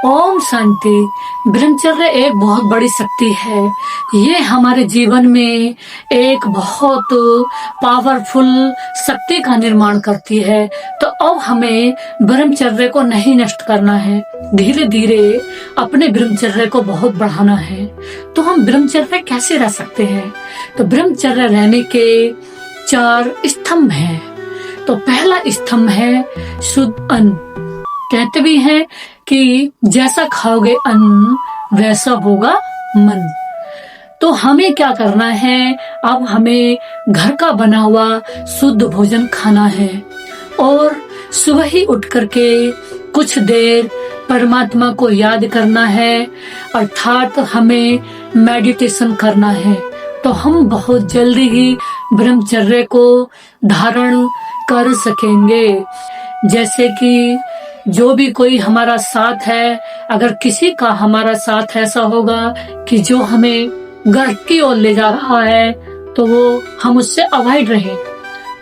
ओम शांति। ब्रह्मचर्य एक बहुत बड़ी शक्ति है। ये हमारे जीवन में एक बहुत पावरफुल शक्ति का निर्माण करती है। तो अब हमें ब्रह्मचर्य को नहीं नष्ट करना है, धीरे धीरे अपने ब्रह्मचर्य को बहुत बढ़ाना है। तो हम ब्रह्मचर्य कैसे रह सकते हैं? तो ब्रह्मचर्य रहने के 4 स्तंभ हैं। तो पहला स्तंभ है शुद्ध अन्न। कहते भी हैं कि जैसा खाओगे अन्न वैसा होगा मन। तो हमें क्या करना है? अब हमें घर का बना हुआ शुद्ध भोजन खाना है और सुबह ही उठ करके कुछ देर परमात्मा को याद करना है, अर्थात हमें मेडिटेशन करना है। तो हम बहुत जल्दी ही ब्रह्मचर्य को धारण कर सकेंगे। जैसे कि जो भी कोई हमारा साथ है, अगर किसी का हमारा साथ ऐसा होगा कि जो हमें गर्त की ओर ले जा रहा है, तो वो हम उससे अवॉइड रहें।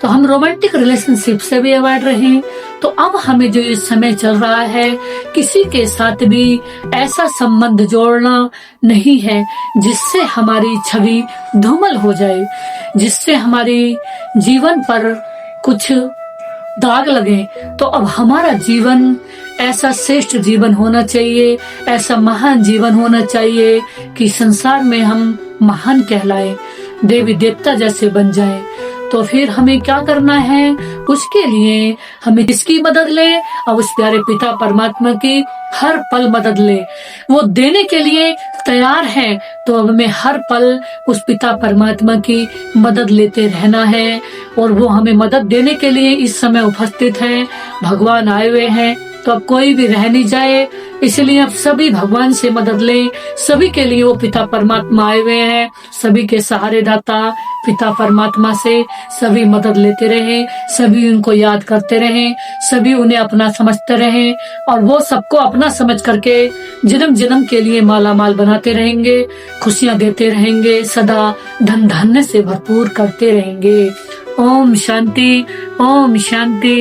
तो हम रोमांटिक रिलेशनशिप से भी अवॉइड रहें। तो अब हमें जो इस समय चल रहा है, किसी के साथ भी ऐसा संबंध जोड़ना नहीं है जिससे हमारी छवि धूमल हो जाए, जिससे हमारी जीवन पर कुछ दाग लगे। तो अब हमारा जीवन ऐसा श्रेष्ठ जीवन होना चाहिए, ऐसा महान जीवन होना चाहिए कि संसार में हम महान कहलाए, देवी देवता जैसे बन जाए। तो फिर हमें क्या करना है? उसके लिए हमें किसकी मदद ले? और उस प्यारे पिता परमात्मा की हर पल मदद ले। वो देने के लिए तैयार है। तो अब हमें हर पल उस पिता परमात्मा की मदद लेते रहना है और वो हमें मदद देने के लिए इस समय उपस्थित है। भगवान आए हुए हैं। तो अब कोई भी रह नहीं जाए, इसलिए अब सभी भगवान से मदद लें। सभी के लिए वो पिता परमात्मा आए हुए हैं। सभी के सहारे दाता पिता परमात्मा से सभी मदद लेते रहें, सभी उनको याद करते रहें, सभी उन्हें अपना समझते रहें और वो सबको अपना समझ करके जन्म जन्म के लिए माला माल बनाते रहेंगे, खुशियां देते रहेंगे, सदा धन धान्य से भरपूर करते रहेंगे। ओम शांति, ओम शांति।